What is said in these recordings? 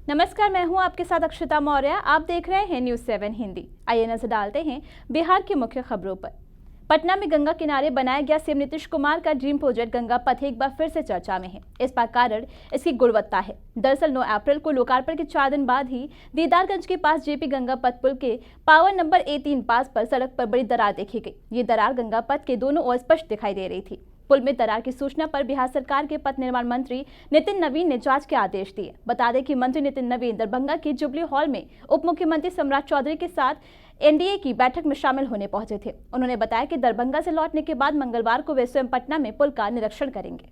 नमस्कार, मैं हूं आपके साथ अक्षता मौर्य। आप देख रहे हैं न्यूज़ 7 हिंदी। आइए नजर डालते हैं बिहार की मुख्य खबरों पर। पटना में गंगा किनारे बनाया गया सीएम नीतीश कुमार का ड्रीम प्रोजेक्ट गंगा पथ एक बार फिर से चर्चा में है। इस पर कारण इसकी गुणवत्ता है। दरअसल 9 अप्रैल को लोकार्पण के 4 दिन बाद ही दीदारगंज के पास जेपी गंगा पथ पुल के पावर नंबर A3 पास पर सड़क पर बड़ी दरार देखी गई। ये दरार गंगा पथ के दोनों ओर स्पष्ट दिखाई दे रही थी। पुल में दरार की सूचना पर बिहार सरकार के पथ निर्माण मंत्री नितिन नवीन ने जांच के आदेश दिए। बता दें कि मंत्री नितिन नवीन दरभंगा के जुबली हॉल में उप मुख्यमंत्री सम्राट चौधरी के साथ एनडीए की बैठक में शामिल होने पहुंचे थे। उन्होंने बताया कि दरभंगा से लौटने के बाद मंगलवार को वे स्वयं पटना में पुल का निरीक्षण करेंगे।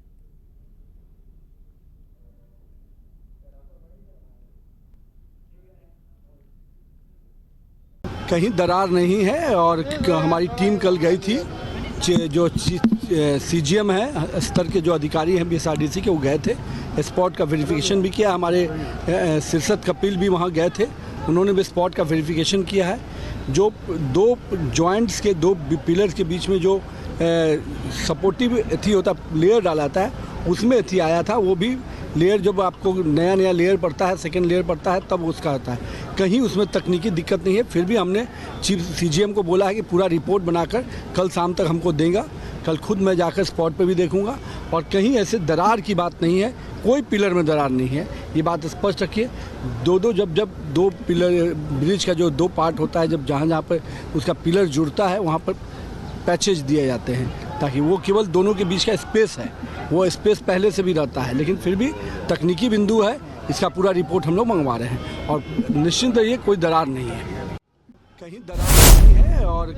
कहीं दरार नहीं है और हमारी टीम कल गई थी, जो सीजीएम है स्तर के जो अधिकारी हैं बीएसआरडीसी के, वो गए थे, स्पॉट का वेरिफिकेशन भी किया। हमारे सिरसत कपिल भी वहाँ गए थे, उन्होंने भी स्पॉट का वेरिफिकेशन किया है। जो दो जॉइंट्स के दो पिलर्स के बीच में जो सपोर्टिव एथी होता लेयर डाला था, उसमें एथी आया था। वो भी लेयर जब आपको नया लेयर पड़ता है, सेकेंड लेयर पड़ता है, तब उसका आता है। कहीं उसमें तकनीकी दिक्कत नहीं है। फिर भी हमने चीफ सीजीएम को बोला है कि पूरा रिपोर्ट बनाकर कल शाम तक हमको देगा। कल खुद मैं जाकर स्पॉट पे भी देखूंगा और कहीं ऐसे दरार की बात नहीं है, कोई पिलर में दरार नहीं है, ये बात स्पष्ट रखिए। जब दो पिलर ब्रिज का जो दो पार्ट होता है, जब जहाँ पर उसका पिलर जुड़ता है वहाँ पर पैचेज दिए जाते हैं, ताकि वो केवल दोनों के बीच का स्पेस है, वो स्पेस पहले से भी रहता है। लेकिन फिर भी तकनीकी बिंदु है, इसका पूरा रिपोर्ट हम लोग मंगवा रहे हैं और निश्चिंत रहिए कोई दरार नहीं है, कहीं दरार नहीं है। और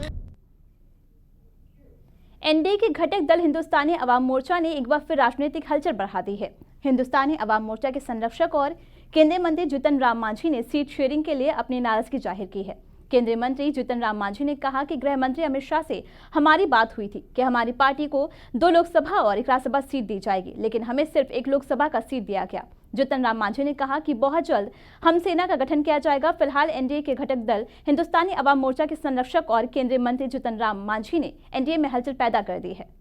एनडीए के घटक दल हिंदुस्तानी अवाम मोर्चा ने एक बार फिर राजनीतिक हलचल बढ़ा दी है। हिंदुस्तानी अवाम मोर्चा के संरक्षक और केंद्रीय मंत्री जीतन राम मांझी ने सीट शेयरिंग के लिए अपनी नाराजगी जाहिर की है। केंद्रीय मंत्री जीतन राम मांझी ने कहा कि गृह मंत्री अमित शाह से हमारी बात हुई थी कि हमारी पार्टी को 2 लोकसभा और 1 राज्यसभा सीट दी जाएगी, लेकिन हमें सिर्फ 1 लोकसभा का सीट दिया गया। जीतन राम मांझी ने कहा कि बहुत जल्द हम सेना का गठन किया जाएगा। फिलहाल एनडीए के घटक दल हिंदुस्तानी अवाम मोर्चा के संरक्षक और केंद्रीय मंत्री जीतन राम मांझी ने एनडीए में हलचल पैदा कर दी है।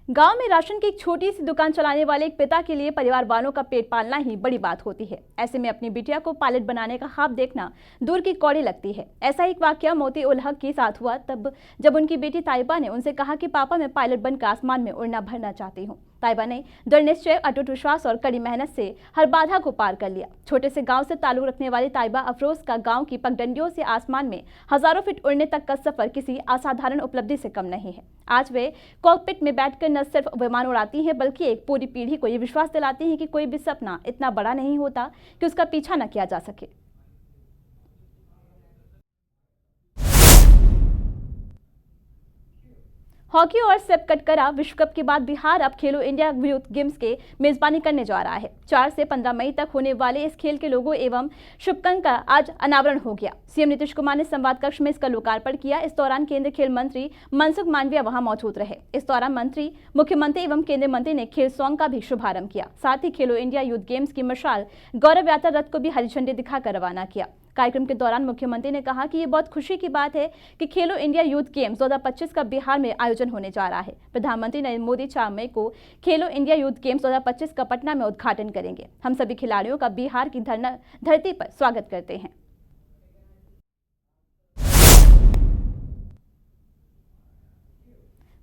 गांव में राशन की एक छोटी सी दुकान चलाने वाले एक पिता के लिए परिवार वालों का पेट पालना ही बड़ी बात होती है। ऐसे में अपनी बिटिया को पायलट बनाने का ख्वाब देखना दूर की कौड़ी लगती है। ऐसा एक वाकया मोती उल हक के साथ हुआ तब जब उनकी बेटी ताइबा ने उनसे कहा कि पापा, मैं पायलट बनकर आसमान में उड़ना भरना चाहती हूँ। ताइबा ने दृढ़ निश्चय, अटूट विश्वास और कड़ी मेहनत से हर बाधा को पार कर लिया। छोटे से गांव से ताल्लुक रखने वाली ताइबा अफरोज का गांव की पगडंडियों से आसमान में हजारों फीट उड़ने तक का सफर किसी असाधारण उपलब्धि से कम नहीं है। आज वे कॉकपिट में बैठकर न सिर्फ विमान उड़ाती हैं, बल्कि एक पूरी पीढ़ी को ये विश्वास दिलाती हैं कि कोई भी सपना इतना बड़ा नहीं होता कि उसका पीछा न किया जा सके। हॉकी और सिप कटकरा विश्व कप के बाद बिहार अब खेलो इंडिया यूथ गेम्स के मेजबानी करने जा रहा है। 4 से 15 मई तक होने वाले इस खेल के लोगो एवं शुभकंग का आज अनावरण हो गया। सीएम नीतीश कुमार ने संवाद कक्ष में इसका लोकार्पण किया। इस दौरान केंद्रीय खेल मंत्री मनसुख मांडविया वहां मौजूद रहे। इस दौरान मंत्री, मुख्यमंत्री एवं केंद्रीय मंत्री ने खेल सॉन्ग का भी शुभारंभ किया। साथ ही खेलो इंडिया यूथ गेम्स की मशाल गौरव यात्रा रथ को भी हरी झंडी दिखाकर रवाना किया। कार्यक्रम के दौरान मुख्यमंत्री ने कहा कि ये बहुत खुशी की बात है कि खेलो इंडिया यूथ गेम्स 2025 का बिहार में आयोजन होने जा रहा है। प्रधानमंत्री नरेंद्र मोदी 4 मई को खेलो इंडिया यूथ गेम्स 2025 का पटना में उद्घाटन करेंगे। हम सभी खिलाड़ियों का बिहार की धरती पर स्वागत करते हैं।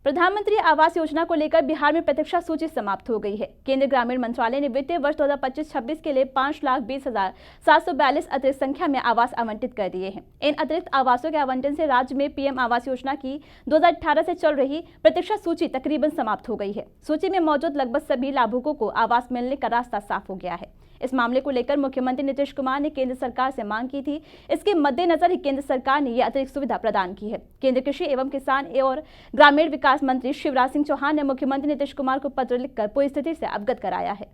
प्रधानमंत्री आवास योजना को लेकर बिहार में प्रतीक्षा सूची समाप्त हो गई है। केंद्रीय ग्रामीण मंत्रालय ने वित्तीय वर्ष 2025-26 के लिए 5,20,742 अतिरिक्त संख्या में आवास आवंटित कर दिए हैं। इन अतिरिक्त आवासों के आवंटन से राज्य में पीएम आवास योजना की 2018 से चल रही प्रतीक्षा सूची तकरीबन समाप्त हो गई है। सूची में मौजूद लगभग सभी लाभुकों को आवास मिलने का रास्ता साफ हो गया है। इस मामले को लेकर मुख्यमंत्री नीतीश कुमार ने केंद्र सरकार से मांग की थी। इसके मद्देनजर ही केंद्र सरकार ने यह अतिरिक्त सुविधा प्रदान की है। केंद्रीय कृषि एवं किसान और ग्रामीण विकास मंत्री शिवराज सिंह चौहान ने मुख्यमंत्री नीतीश कुमार को पत्र लिखकर पूरी स्थिति से अवगत कराया है।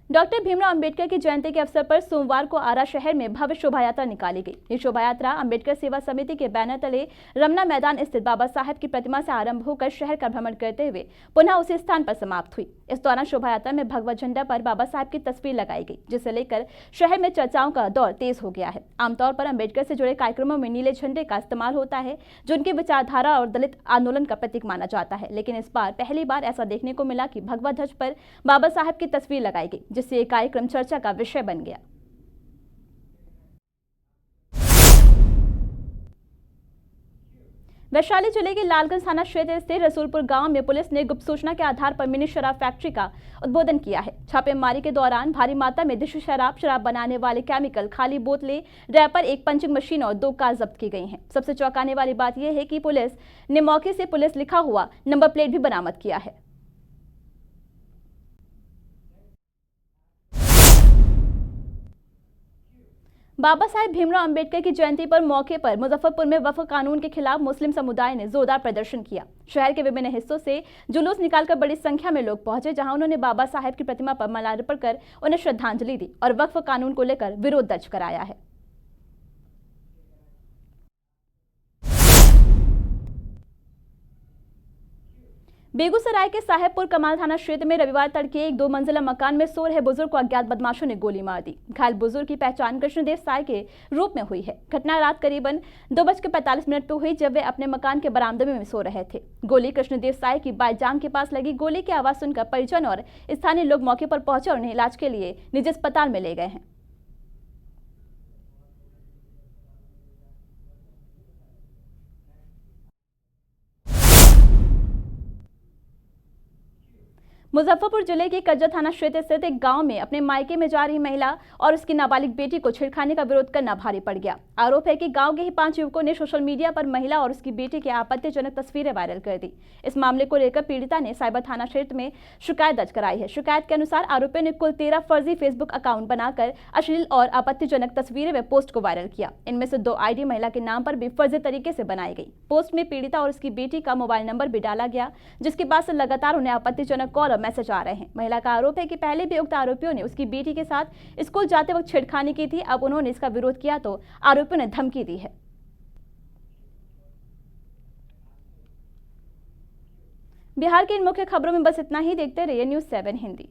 डॉक्टर भीमराव अंबेडकर की जयंती के अवसर पर सोमवार को आरा शहर में भव्य शोभा यात्रा निकाली गई। ये शोभा यात्रा अंबेडकर सेवा समिति के बैनर तले रमना मैदान स्थित बाबा साहेब की प्रतिमा से आरंभ होकर शहर का भ्रमण करते हुए पुनः उसी स्थान पर समाप्त हुई। इस दौरान शोभा यात्रा में भगवा झंडा पर बाबा साहेब की तस्वीर लगाई गई, जिसे लेकर शहर में चर्चाओं का दौर तेज हो गया है। आमतौर पर अंबेडकर से जुड़े कार्यक्रमों में नीले झंडे का इस्तेमाल होता है, जो उनकी विचारधारा और दलित आंदोलन का प्रतीक माना जाता है। लेकिन इस बार पहली बार ऐसा देखने को मिला कि भगवा ध्वज पर बाबा साहेब की तस्वीर लगाई गई, जिससे ये कार्यक्रम चर्चा का विषय बन गया। वैशाली जिले के लालगंज थाना क्षेत्र स्थित रसूलपुर गांव में पुलिस ने गुप्त सूचना के आधार पर मिनी शराब फैक्ट्री का उद्भेदन किया है। छापेमारी के दौरान भारी मात्रा में देशी शराब बनाने वाले केमिकल, खाली बोतलें, रैपर, एक पंचिंग मशीन और 2 कार जब्त की गई हैं। सबसे चौंकाने वाली बात यह है कि पुलिस ने मौके से पुलिस लिखा हुआ नंबर प्लेट भी बरामद किया है। बाबा साहेब भीमराव अंबेडकर की जयंती पर मौके पर मुजफ्फरपुर में वक्फ कानून के खिलाफ मुस्लिम समुदाय ने जोरदार प्रदर्शन किया। शहर के विभिन्न हिस्सों से जुलूस निकालकर बड़ी संख्या में लोग पहुंचे, जहां उन्होंने बाबा साहेब की प्रतिमा पर माल्यार्पण कर उन्हें श्रद्धांजलि दी और वक्फ कानून को लेकर विरोध दर्ज कराया है। बेगूसराय के साहेबपुर कमाल थाना क्षेत्र में रविवार तड़के एक 2 मंजिला मकान में सो रहे बुजुर्ग को अज्ञात बदमाशों ने गोली मार दी। घायल बुजुर्ग की पहचान कृष्णदेव साय के रूप में हुई है। घटना रात करीबन 2:45 पर हुई, जब वे अपने मकान के बरामदे में सो रहे थे। गोली कृष्णदेव साय की बाई जांघ के पास लगी। गोली की आवाज सुनकर परिजन और स्थानीय लोग मौके पर पहुंचे और उन्हें इलाज के लिए निजी अस्पताल में ले गए हैं। मुजफ्फरपुर जिले के कज्जा थाना क्षेत्र स्थित एक गांव में अपने मायके में जा रही महिला और उसकी नाबालिग बेटी को छेड़खानी का विरोध करना भारी पड़ गया। आरोप है कि गांव के ही 5 युवकों ने सोशल मीडिया पर महिला और उसकी बेटी की आपत्तिजनक तस्वीरें वायरल कर दी। इस मामले को लेकर पीड़िता ने साइबर थाना क्षेत्र में शिकायत दर्ज कराई है। शिकायत के अनुसार आरोपियों ने कुल 13 फर्जी फेसबुक अकाउंट बनाकर अश्लील और आपत्तिजनक तस्वीरें व पोस्ट को वायरल किया। इनमें से 2 आईडी महिला के नाम पर भी फर्जी तरीके से बनाई गई। पोस्ट में पीड़िता और उसकी बेटी का मोबाइल नंबर भी डाला गया, जिसके बाद से लगातार उन्हें आपत्तिजनक कॉल और मैसेज आ रहे हैं। महिला का आरोप है कि पहले भी उक्त आरोपियों ने उसकी बेटी के साथ स्कूल जाते वक्त छेड़खानी की थी। अब उन्होंने इसका विरोध किया तो आरोपियों ने धमकी दी है। बिहार की इन मुख्य खबरों में बस इतना ही। देखते रहिए न्यूज़ 7 हिंदी।